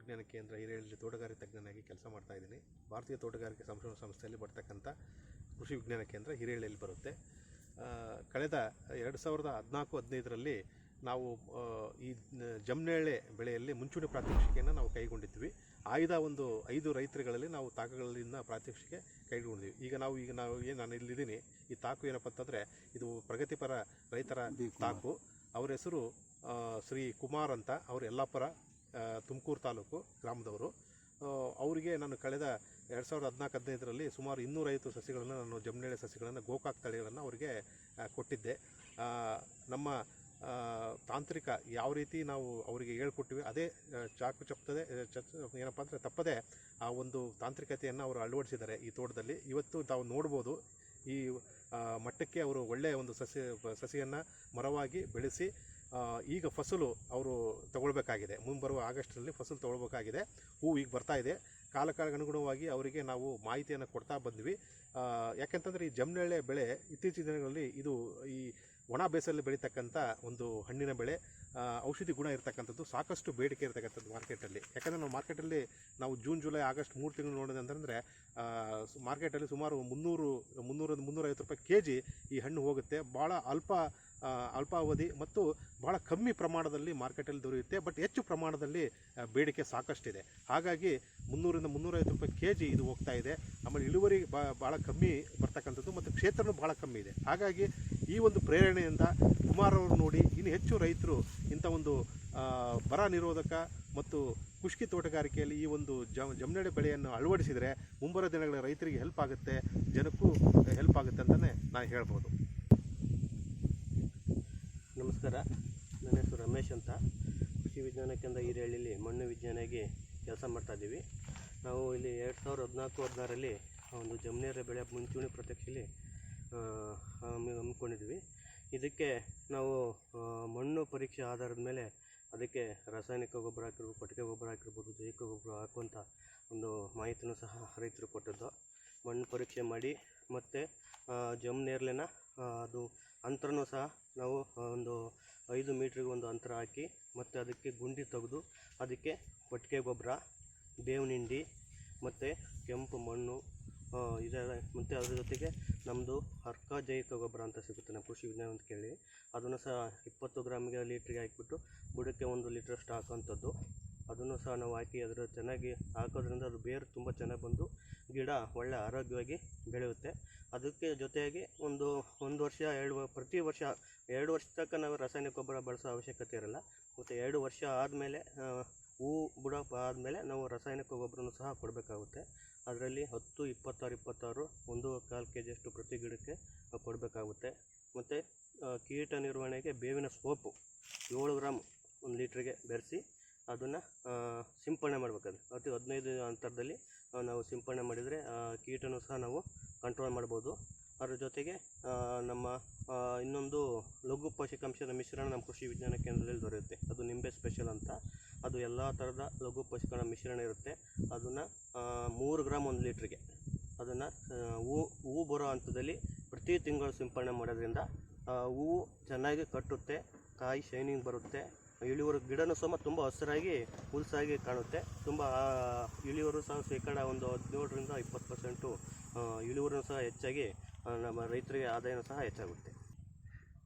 ವಿಜ್ಞಾನ ಕೇಂದ್ರ ಹಿರೇಹಳ್ಳಿ ತೋಟಗಾರಿಕೆ ತಜ್ಞನಾಗಿ ಕೆಲಸ ಮಾಡ್ತಾ ಇದ್ದೀನಿ. ಭಾರತೀಯ ತೋಟಗಾರಿಕೆ ಸಂಶೋಧನಾ ಸಂಸ್ಥೆಯಲ್ಲಿ ಬರ್ತಕ್ಕಂಥ ಕೃಷಿ ವಿಜ್ಞಾನ ಕೇಂದ್ರ ಹಿರೇಹಳ್ಳಿಯಲ್ಲಿ ಬರುತ್ತೆ. ಕಳೆದ 2014-15ರಲ್ಲಿ ನಾವು ಈ ಜಮ್ನೇಳೆ ಬೆಳೆಯಲ್ಲಿ ಮುಂಚೂಣಿ ಪ್ರಾತ್ಯಕ್ಷಿಕೆಯನ್ನು ನಾವು ಕೈಗೊಂಡಿದ್ವಿ. ಆಯ್ದ ಒಂದು 5 ರೈತರುಗಳಲ್ಲಿ ನಾವು ತಾಕುಗಳಿಂದ ಪ್ರಾತ್ಯಕ್ಷಿಕೆ ಕೈಗೊಂಡಿದ್ವಿ. ಈಗ ನಾವು ನಾನು ಇಲ್ಲಿದ್ದೀನಿ. ಈ ತಾಕು ಏನಪ್ಪ ಅಂತಂದರೆ ಇದು ಪ್ರಗತಿಪರ ರೈತರ ತಾಕು. ಅವರ ಹೆಸರು ಶ್ರೀ ಕುಮಾರ್ ಅಂತ. ಅವರು ಯಲ್ಲಾಪುರ ತುಮಕೂರು ತಾಲೂಕು ಗ್ರಾಮದವರು. ಅವರಿಗೆ ನಾನು ಕಳೆದ 2014-15ರಲ್ಲಿ ಸುಮಾರು 250 ಸಸಿಗಳನ್ನು ನಾನು ಜಮ್ನೇಳೆ ಸಸಿಗಳನ್ನು ಗೋಕಾಕ್ ತಳಿಗಳನ್ನು ಅವರಿಗೆ ಕೊಟ್ಟಿದ್ದೆ. ನಮ್ಮ ತಾಂತ್ರಿಕ ಯಾವ ರೀತಿ ನಾವು ಅವರಿಗೆ ಹೇಳ್ಕೊಟ್ಟಿವಿ ಅದೇ ಚಾಕು ಏನಪ್ಪ ಅಂದರೆ ತಪ್ಪದೆ ಆ ಒಂದು ತಾಂತ್ರಿಕತೆಯನ್ನು ಅವರು ಅಳವಡಿಸಿದ್ದಾರೆ ಈ ತೋಟದಲ್ಲಿ. ಇವತ್ತು ತಾವು ನೋಡ್ಬೋದು ಈ ಮಟ್ಟಕ್ಕೆ ಅವರು ಒಳ್ಳೆಯ ಒಂದು ಸಸಿಯನ್ನು ಮರವಾಗಿ ಬೆಳೆಸಿ ಈಗ ಫಸಲು ಅವರು ತಗೊಳ್ಬೇಕಾಗಿದೆ. ಮುಂಬರುವ ಆಗಸ್ಟ್ನಲ್ಲಿ ಫಸಲು ತಗೊಳ್ಬೇಕಾಗಿದೆ. ಹೂವು ಈಗ ಬರ್ತಾ ಇದೆ. ಕಾಲಕ್ಕೆ ಅನುಗುಣವಾಗಿ ಅವರಿಗೆ ನಾವು ಮಾಹಿತಿಯನ್ನು ಕೊಡ್ತಾ ಬಂದ್ವಿ. ಯಾಕೆಂತಂದರೆ ಈ ಜಮ್ನೇಳೆ ಬೆಳೆ ಇತ್ತೀಚಿನ ದಿನಗಳಲ್ಲಿ ಇದು ಈ ಒಣ ಬೇಸಲ್ಲಿ ಬೆಳೀತಕ್ಕಂಥ ಒಂದು ಹಣ್ಣಿನ ಬೆಳೆ. ಔಷಧಿ ಗುಣ ಇರತಕ್ಕಂಥದ್ದು, ಸಾಕಷ್ಟು ಬೇಡಿಕೆ ಇರತಕ್ಕಂಥದ್ದು ಮಾರ್ಕೆಟಲ್ಲಿ. ಯಾಕಂದರೆ ನಾವು ಮಾರ್ಕೆಟಲ್ಲಿ ನಾವು ಜೂನ್, ಜುಲೈ, ಆಗಸ್ಟ್ 3 ತಿಂಗಳು ನೋಡಿದೆ ಅಂತಂದರೆ ಮಾರ್ಕೆಟಲ್ಲಿ ಸುಮಾರು 300-350 ರೂಪಾಯಿ kg ಈ ಹಣ್ಣು ಹೋಗುತ್ತೆ. ಭಾಳ ಅಲ್ಪಾವಧಿ ಮತ್ತು ಭಾಳ ಕಮ್ಮಿ ಪ್ರಮಾಣದಲ್ಲಿ ಮಾರ್ಕೆಟಲ್ಲಿ ದೊರೆಯುತ್ತೆ. ಬಟ್ ಹೆಚ್ಚು ಪ್ರಮಾಣದಲ್ಲಿ ಬೇಡಿಕೆ ಸಾಕಷ್ಟಿದೆ. ಹಾಗಾಗಿ 300-350 ರೂಪಾಯಿ kg ಇದು ಹೋಗ್ತಾ ಇದೆ. ಆಮೇಲೆ ಇಳುವರಿ ಭಾಳ ಕಮ್ಮಿ ಬರ್ತಕ್ಕಂಥದ್ದು ಮತ್ತು ಕ್ಷೇತ್ರನೂ ಭಾಳ ಕಮ್ಮಿ ಇದೆ. ಹಾಗಾಗಿ ಈ ಒಂದು ಪ್ರೇರಣೆಯಿಂದ ಕುಮಾರ್ ಅವರು ನೋಡಿ ಇನ್ನು ಹೆಚ್ಚು ರೈತರು ಇಂಥ ಒಂದು ಬರ ನಿರೋಧಕ ಮತ್ತು ಖುಷ್ಕಿ ತೋಟಗಾರಿಕೆಯಲ್ಲಿ ಈ ಒಂದು ಜಮ್ನೇಳೆ ಬೆಳೆಯನ್ನು ಅಳವಡಿಸಿದರೆ ಮುಂಬರುವ ದಿನಗಳ ರೈತರಿಗೆ ಹೆಲ್ಪ್ ಆಗುತ್ತೆ, ಜನಕ್ಕೂ ಹೆಲ್ಪ್ ಆಗುತ್ತೆ ಅಂತಲೇ ನಾನು ಹೇಳ್ಬೋದು. ನಮಸ್ಕಾರ, ನನ್ನ ಹೆಸರು ರಮೇಶ್ ಅಂತ. ಕೃಷಿ ವಿಜ್ಞಾನ ಕೇಂದ್ರ ಹಿರೇಹಳ್ಳಿಲಿ ಮಣ್ಣು ವಿಜ್ಞಾನಿಯಾಗಿ ಕೆಲಸ ಮಾಡ್ತಾಯಿದ್ದೀವಿ. ನಾವು ಇಲ್ಲಿ 2014-16ರಲ್ಲಿ ಒಂದು ಜಮ್ನೇರೆ ಬೆಳೆ ಮುಂಚೂಣಿ ಪ್ರತ್ಯಕ್ಷಲಿ ಹಮ್ಮಿಕೊಂಡಿದ್ವಿ. ಇದಕ್ಕೆ ನಾವು ಮಣ್ಣು ಪರೀಕ್ಷೆ ಆಧಾರದ ಮೇಲೆ ಅದಕ್ಕೆ ರಾಸಾಯನಿಕ ಗೊಬ್ಬರ ಹಾಕಿರ್ಬೋದು, ಕೊಟ್ಟಿಗೆ ಗೊಬ್ಬರ ಹಾಕಿರ್ಬೋದು, ಜೈವಿಕ ಗೊಬ್ಬರ ಹಾಕುವಂಥ ಒಂದು ಮಾಹಿತಿನೂ ಸಹ ರೈತರು ಕೊಟ್ಟಿದ್ದು. ಮಣ್ಣು ಪರೀಕ್ಷೆ ಮಾಡಿ ಮತ್ತು ಜಮ್ನೇರ್ಲೆನ ಅದು ಅಂತರನೂ ಸಹ ನಾವು ಒಂದು 5 ಮೀಟ್ರಿಗೆ ಒಂದು ಅಂತರ ಹಾಕಿ ಮತ್ತು ಅದಕ್ಕೆ ಗುಂಡಿ ತೆಗೆದು ಅದಕ್ಕೆ ಕೊಟ್ಟಿಗೆ ಗೊಬ್ಬರ, ಬೇವಿನ ಹಿಂಡಿ ಮತ್ತು ಕೆಂಪು ಮಣ್ಣು ಇದೆ. ಮತ್ತು ಅದ್ರ ಜೊತೆಗೆ ನಮ್ಮದು ಅರ್ಕ ಜೈವಿಕ ಗೊಬ್ಬರ ಅಂತ ಸಿಗುತ್ತೆ ನಮ್ಮ ಕೃಷಿ ವಿಜ್ಞಾನ ಅಂತ ಕೇಳಿ. ಅದನ್ನು ಸಹ 20 ಗ್ರಾಮಿಗೆ ಲೀಟ್ರಿಗೆ ಹಾಕಿಬಿಟ್ಟು ಬುಡಕ್ಕೆ 1 ಲೀಟ್ರಷ್ಟು ಹಾಕೋಂಥದ್ದು. ಅದನ್ನು ಸಹ ನಾವು ಹಾಕಿ ಅದರ ಚೆನ್ನಾಗಿ ಹಾಕೋದ್ರಿಂದ ಅದು ಬೇರು ತುಂಬ ಚೆನ್ನಾಗಿ ಬಂದು ಗಿಡ ಒಳ್ಳೆ ಆರೋಗ್ಯವಾಗಿ ಬೆಳೆಯುತ್ತೆ. ಅದಕ್ಕೆ ಜೊತೆಯಾಗಿ ಒಂದು ವರ್ಷ ಪ್ರತಿ ವರ್ಷ 2 ವರ್ಷ ತನಕ ನಾವು ರಾಸಾಯನಿಕ ಗೊಬ್ಬರ ಬಳಸೋ ಅವಶ್ಯಕತೆ ಇರಲ್ಲ. ಮತ್ತು 2 ವರ್ಷ ಆದಮೇಲೆ ಹೂವು ಬುಡ ಆದಮೇಲೆ ನಾವು ರಾಸಾಯನಿಕ ಗೊಬ್ಬರನೂ ಸಹ ಕೊಡಬೇಕಾಗುತ್ತೆ. ಅದರಲ್ಲಿ 10, 26, 1.25 kg ಅಷ್ಟು ಪ್ರತಿ ಗಿಡಕ್ಕೆ ಕೊಡಬೇಕಾಗುತ್ತೆ. ಮತ್ತು ಕೀಟ ನಿರ್ವಹಣೆಗೆ ಬೇವಿನ ಸೋಪು 7 ಗ್ರಾಮ್ 1 ಲೀಟ್ರಿಗೆ ಬೆರೆಸಿ ಅದನ್ನು ಸಿಂಪಡಣೆ ಮಾಡಬೇಕಾದ್ರೆ ಅತಿ 15 ಅಂತರದಲ್ಲಿ ನಾವು ಸಿಂಪಡಣೆ ಮಾಡಿದರೆ ಕೀಟನೂ ಸಹ ನಾವು ಕಂಟ್ರೋಲ್ ಮಾಡ್ಬೋದು. ಅದ್ರ ಜೊತೆಗೆ ನಮ್ಮ ಇನ್ನೊಂದು ಲಘು ಪೋಷಕಾಂಶದ ಮಿಶ್ರಣ ನಮ್ಮ ಕೃಷಿ ವಿಜ್ಞಾನ ಕೇಂದ್ರದಲ್ಲಿ ದೊರೆಯುತ್ತೆ. ಅದು ನಿಂಬೆ ಸ್ಪೆಷಲ್ ಅಂತ. ಅದು ಎಲ್ಲ ಥರದ ಲಘು ಪೋಷಕಾಂಶ ಮಿಶ್ರಣ ಇರುತ್ತೆ. ಅದನ್ನು 3 ಗ್ರಾಮ್ 1 ಲೀಟ್ರಿಗೆ ಅದನ್ನು ಹೂವು ಬರೋ ಹಂತದಲ್ಲಿ ಪ್ರತಿ ತಿಂಗಳು ಸಿಂಪಡಣೆ ಮಾಡೋದ್ರಿಂದ ಹೂವು ಚೆನ್ನಾಗಿ ಕಟ್ಟುತ್ತೆ, ಕಾಯಿ ಶೈನಿಂಗ್ ಬರುತ್ತೆ, ಇಳುವರಿ ಗಿಡನೂ ಸಹ ತುಂಬ ಹಸಿರಾಗಿ ಹುಲ್ಸಾಗಿ ಕಾಣುತ್ತೆ. ತುಂಬ ಇಳುವರಿ ಸಹ ಶೇಕಡ ಒಂದು 17-20% ಇಳುವರಿನೂ ಸಹ ಹೆಚ್ಚಾಗಿ ನಮ್ಮ ರೈತರಿಗೆ ಆದಾಯನೂ ಸಹ ಹೆಚ್ಚಾಗುತ್ತೆ.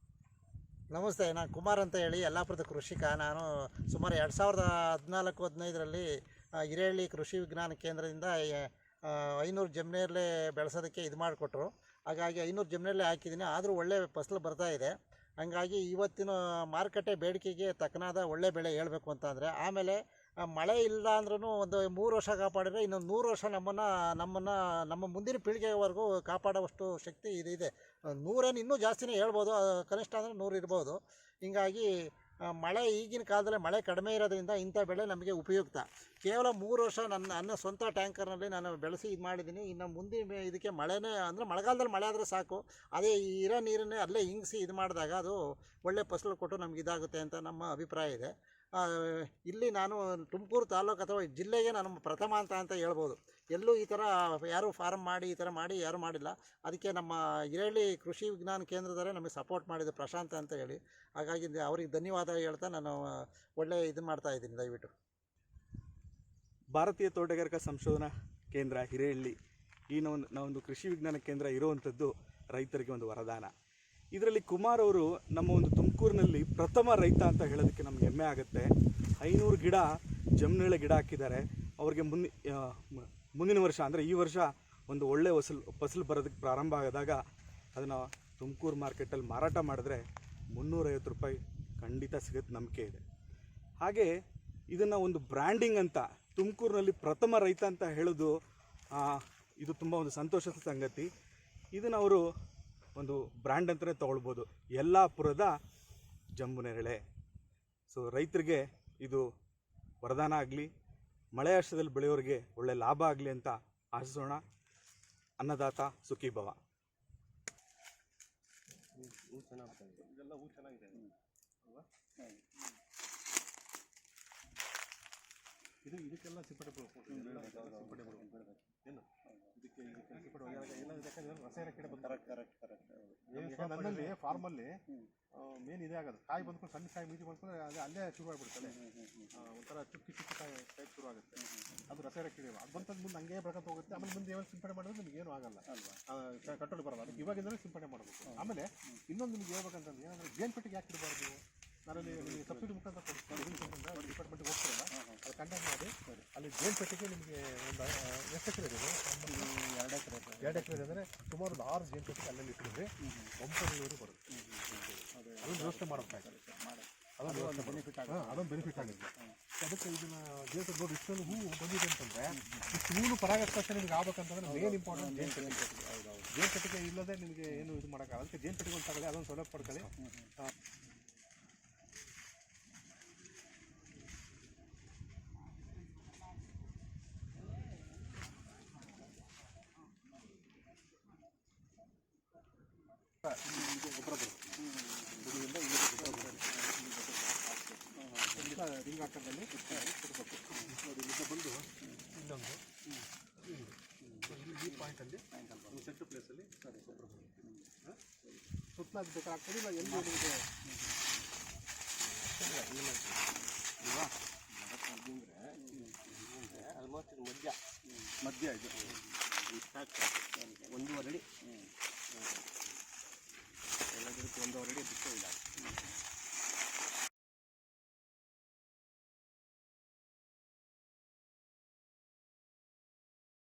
ನಮಸ್ತೆ, ನಾನು ಕುಮಾರ್ ಅಂತ ಹೇಳಿ ಯಲ್ಲಾಪುರದ ಕೃಷಿಕ. ನಾನು ಸುಮಾರು 2014-15ರಲ್ಲಿ ಹಿರೇಹಳ್ಳಿ ಕೃಷಿ ವಿಜ್ಞಾನ ಕೇಂದ್ರದಿಂದ 500 ಜಮ್ನೇರ್ಲೆ ಬೆಳೆಸೋದಕ್ಕೆ ಇದು ಮಾಡಿಕೊಟ್ರು. ಹಾಗಾಗಿ 500 ಜಮ್ನೇರ್ಲೆ ಹಾಕಿದ್ದೀನಿ. ಆದರೂ ಒಳ್ಳೆ ಫಸಲು ಬರ್ತಾ ಇದೆ. ಹಂಗಾಗಿ ಇವತ್ತಿನ ಮಾರುಕಟ್ಟೆ ಬೇಡಿಕೆಗೆ ತಕ್ಕನಾದ ಒಳ್ಳೆ ಬೆಳೆ ಹೇಳಬೇಕು ಅಂತಂದರೆ, ಆಮೇಲೆ ಮಳೆ ಇಲ್ಲ ಅಂದ್ರೂ ಒಂದು 3 ವರ್ಷ ಕಾಪಾಡಿದರೆ ಇನ್ನೊಂದು 100 ವರ್ಷ ನಮ್ಮ ಮುಂದಿನ ಪೀಳಿಗೆವರೆಗೂ ಕಾಪಾಡುವಷ್ಟು ಶಕ್ತಿ ಇದೆ. 100 ಇನ್ನೂ ಜಾಸ್ತಿನೇ ಹೇಳ್ಬೋದು, ಕನಿಷ್ಠ ಅಂದರೆ 100 ಇರ್ಬೋದು. ಹೀಗಾಗಿ ಮಳೆ ಈಗಿನ ಕಾಲದಲ್ಲಿ ಮಳೆ ಕಡಿಮೆ ಇರೋದ್ರಿಂದ ಇಂಥ ಬೆಳೆ ನಮಗೆ ಉಪಯುಕ್ತ. ಕೇವಲ 3 ವರ್ಷ ನನ್ನ ಸ್ವಂತ ಟ್ಯಾಂಕರ್ನಲ್ಲಿ ನಾನು ಬೆಳೆಸಿ ಇದು ಮಾಡಿದ್ದೀನಿ. ಇನ್ನು ಮುಂದಿನ ಇದಕ್ಕೆ ಮಳೆನೇ ಅಂದರೆ ಮಳೆಗಾಲದಲ್ಲಿ ಮಳೆ ಆದರೆ ಸಾಕು, ಅದೇ ಇರೋ ನೀರನ್ನೇ ಅಲ್ಲೇ ಹಿಂಗಿಸಿ ಇದು ಮಾಡಿದಾಗ ಅದು ಒಳ್ಳೆ ಫಸಲು ಕೊಟ್ಟು ನಮ್ಗೆ ಇದಾಗುತ್ತೆ ಅಂತ ನಮ್ಮ ಅಭಿಪ್ರಾಯ ಇದೆ. ಇಲ್ಲಿ ನಾನು ತುಮಕೂರು ತಾಲೂಕು ಅಥವಾ ಜಿಲ್ಲೆಗೆ ನಾನು ಪ್ರಥಮ ಅಂತ ಹೇಳ್ಬೋದು. ಎಲ್ಲೂ ಈ ಥರ ಯಾರೂ ಫಾರ್ಮ್ ಮಾಡಿ ಈ ಥರ ಮಾಡಿ ಯಾರೂ ಮಾಡಿಲ್ಲ. ಅದಕ್ಕೆ ನಮ್ಮ ಹಿರೇಹಳ್ಳಿ ಕೃಷಿ ವಿಜ್ಞಾನ ಕೇಂದ್ರದವರೇ ನಮಗೆ ಸಪೋರ್ಟ್ ಮಾಡಿದ್ದು, ಪ್ರಶಾಂತ್ ಅಂತ ಹೇಳಿ. ಹಾಗಾಗಿ ಅವ್ರಿಗೆ ಧನ್ಯವಾದ ಹೇಳ್ತಾ ನಾನು ಒಳ್ಳೆ ಇದು ಮಾಡ್ತಾಯಿದ್ದೀನಿ. ದಯವಿಟ್ಟು ಭಾರತೀಯ ತೋಟಗಾರಿಕಾ ಸಂಶೋಧನಾ ಕೇಂದ್ರ ಹಿರೇಹಳ್ಳಿ ಈ ನಾವೊಂದು ಕೃಷಿ ವಿಜ್ಞಾನ ಕೇಂದ್ರ ಇರುವಂಥದ್ದು ರೈತರಿಗೆ ಒಂದು ವರದಾನ. ಇದರಲ್ಲಿ ಕುಮಾರ್ ಅವರು ನಮ್ಮ ಒಂದು ತುಮಕೂರಿನಲ್ಲಿ ಪ್ರಥಮ ರೈತ ಅಂತ ಹೇಳೋದಕ್ಕೆ ನಮ್ಗೆ ಹೆಮ್ಮೆ ಆಗುತ್ತೆ. 500 ಗಿಡ ಜಮುನೇಳೆ ಗಿಡ ಹಾಕಿದ್ದಾರೆ. ಅವ್ರಿಗೆ ಮುಂದಿನ ವರ್ಷ ಅಂದರೆ ಈ ವರ್ಷ ಒಂದು ಒಳ್ಳೆ ಫಸಲು ಬರೋದಕ್ಕೆ ಪ್ರಾರಂಭ ಆದಾಗ ಅದನ್ನು ತುಮಕೂರು ಮಾರ್ಕೆಟಲ್ಲಿ ಮಾರಾಟ ಮಾಡಿದ್ರೆ 350 ರೂಪಾಯಿ ಖಂಡಿತ ಸಿಗುತ್ತೆ ನಂಬಿಕೆ ಇದೆ. ಹಾಗೆ ಇದನ್ನು ಒಂದು ಬ್ರ್ಯಾಂಡಿಂಗ್ ಅಂತ ತುಮಕೂರಿನಲ್ಲಿ ಪ್ರಥಮ ರೈತ ಅಂತ ಹೇಳೋದು ಇದು ತುಂಬ ಒಂದು ಸಂತೋಷದ ಸಂಗತಿ. ಇದನ್ನು ಅವರು ಒಂದು ಬ್ರ್ಯಾಂಡ್ ಅಂತಲೇ ತೊಗೊಳ್ಬೋದು, ಯಲ್ಲಾಪುರದ ಜಂಬುನೇರಳೆ. ಸೊ ರೈತರಿಗೆ ಇದು ವರದಾನ ಆಗಲಿ, ಮಳೆಯಾಶ್ರದಲ್ಲಿ ಬೆಳೆಯೋರಿಗೆ ಒಳ್ಳೆ ಲಾಭ ಆಗಲಿ ಅಂತ ಆಶಿಸೋಣ. ಅನ್ನದಾತ ಸುಖೀ ಭವ. ಇದೆಲ್ಲ ಹೂ ಚೆನ್ನಾಗಿದೆ ಅಲ್ವಾ? ಇದಕ್ಕೆಲ್ಲ ಸಿಪ್ಪಟೆ ಸಿಪ್ಪಟೆ ಏನು ಇದಕ್ಕೆ ಸಿಪ್ಪಟೆ ಎಲ್ಲ ಯಾಕಂದ್ರೆ ರಸಾಯನ ಕೀಡೆ ಬಂದು ನನ್ನಲ್ಲಿ ಫಾರ್ಮಲ್ಲಿ ಮೇನ್ ಇದೇ ಆಗೋದು. ಕಾಯಿ ಬಂದ್ಕೊಂಡು ಸಣ್ಣ ಕಾಯಿ ಮೀಟಿ ಬಂದ್ಕೊಂಡ್ರೆ ಅದು ಅಲ್ಲೇ ಶುರು ಆಗಿಬಿಡ್ತದೆ. ಒಂಥರ ಚುಕ್ಕಿ ಕಾಯಿ ಟೈಪ್ ಶುರು ಆಗುತ್ತೆ. ಅದು ರಸಾಯನ ಕೀಡೆ ಅದು ಬಂತಂದು ಮುಂದೆ ಹಂಗೆ ಬೆಳ್ಕೊಂತ ಹೋಗುತ್ತೆ. ಆಮೇಲೆ ಮುಂದೆ ಏನು ಸಿಂಪಡಣೆ ಮಾಡಿದ್ರೆ ನಿಮ್ಗೆ ಏನೂ ಆಗಲ್ಲ ಅಲ್ವಾ, ಕಂಟ್ರೋಲ್ ಬರೋಲ್ಲ. ಅದಕ್ಕೆ ಇವಾಗಿಂದಲೇ ಸಿಂಪಡಣೆ ಮಾಡಬೇಕು. ಆಮೇಲೆ ಇನ್ನೊಂದು ನಿಮ್ಗೆ ಹೇಳ್ಬೇಕಂತಂದ್ರೆ ಏನಂದರೆ ಜೇನುಪೆಟ್ಟಿಗೆ ಯಾಕೆ ಇಡಬಾರ್ದು? ನಾನಲ್ಲಿ ನಿಮಗೆ ಸಬ್ಸಿಡಿ ಮುಖಾಂತರ ಕೊಡ್ತೀನಿ, ಡಿಪಾರ್ಟ್ಮೆಂಟ್ಗೆ ಹೋಗ್ತಿರಲ್ಲ, ಅದು ಕಂಡಕ್ಟ್ ಮಾಡಿ ಅಲ್ಲಿ ಜೇನುಪೆಟ್ಟಿಗೆ ನಿಮಗೆ ಒಂದು ಎಷ್ಟು ಎಕರೆ ಇದೆ? 2 ಎಕರೆ ಅಂದರೆ ಸುಮಾರು ಒಂದು 6 ಜೇನುಪೆಟ್ಟಿಗೆ ಅಲ್ಲಲ್ಲಿ ಇಟ್ಟಿದ್ರೆ 9 ಇಳುವರಿ ಬರುತ್ತೆ. ಅದೊಂದು ವ್ಯವಸ್ಥೆ ಮಾಡಬೇಕಾಗ್ತದೆ. ಅದೊಂದು ಬೆನಿಫಿಟ್ ಆಗಿದೆ. ಅದಕ್ಕೆ ಇದನ್ನು ಜೇನು ನೋಡಿ ಇಷ್ಟೊಂದು ಹೂವು ಬಂದಿದೆ ಅಂತಂದರೆ ಇಷ್ಟು ಹೂವು ಪರಾಗಸ್ಪರ್ಶ ನಿಮಗೆ ಆಗ್ಬೇಕಂತಂದ್ರೆ ಮೇನ್ ಇಂಪಾರ್ಟೆಂಟ್ ಜೇನುಪೆಟ್ಟಿಗೆ ಇಲ್ಲದೆ ನಿಮಗೆ ಏನು ಇದು ಮಾಡೋಕ್ಕಾಗಲ್ಲ. ಅದಕ್ಕೆ ಜೇನುಪೆಟ್ಟಿಗೆ ಒಂದು ತಗೊಳ್ಳಿ, ಅದೊಂದು ಸೌಲಭ್ಯ ಪಡ್ಕೊಳ್ಳಿ. ಗೊಬ್ಬರ ಬರುತ್ತೆ ಗುಡಿಯಿಂದ ರಿಂಗ್ ಆಕಾರದಲ್ಲಿ ಕೊಡಬೇಕು. ಇಲ್ಲಿಂದ ಬಂದು ಇಲ್ಲೊಂದು ಈ ಪಾಯಿಂಟಲ್ಲಿ ಸೆಂಟ್ರ್ ಪ್ಲೇಸಲ್ಲಿ ಗೊಬ್ಬರ ಬರುತ್ತೆ. ಸುತ್ತಲ ಅದು ಬೇಕಾಗ್ತದೆ. ಇಲ್ಲ ಎಲ್ಲಿ ನಿಮಗೆ ಅಲ್ವಾ ಆಲ್ಮೋಸ್ಟ್ ಇದು ಮಧ್ಯ ಇದು 1.5 ಅಡಿ ಎಲ್ಲ ಗಿಡಕ್ಕೆ 1.5 ಅಡಿ ಬಿಟ್ಟು ಇಲ್ಲ.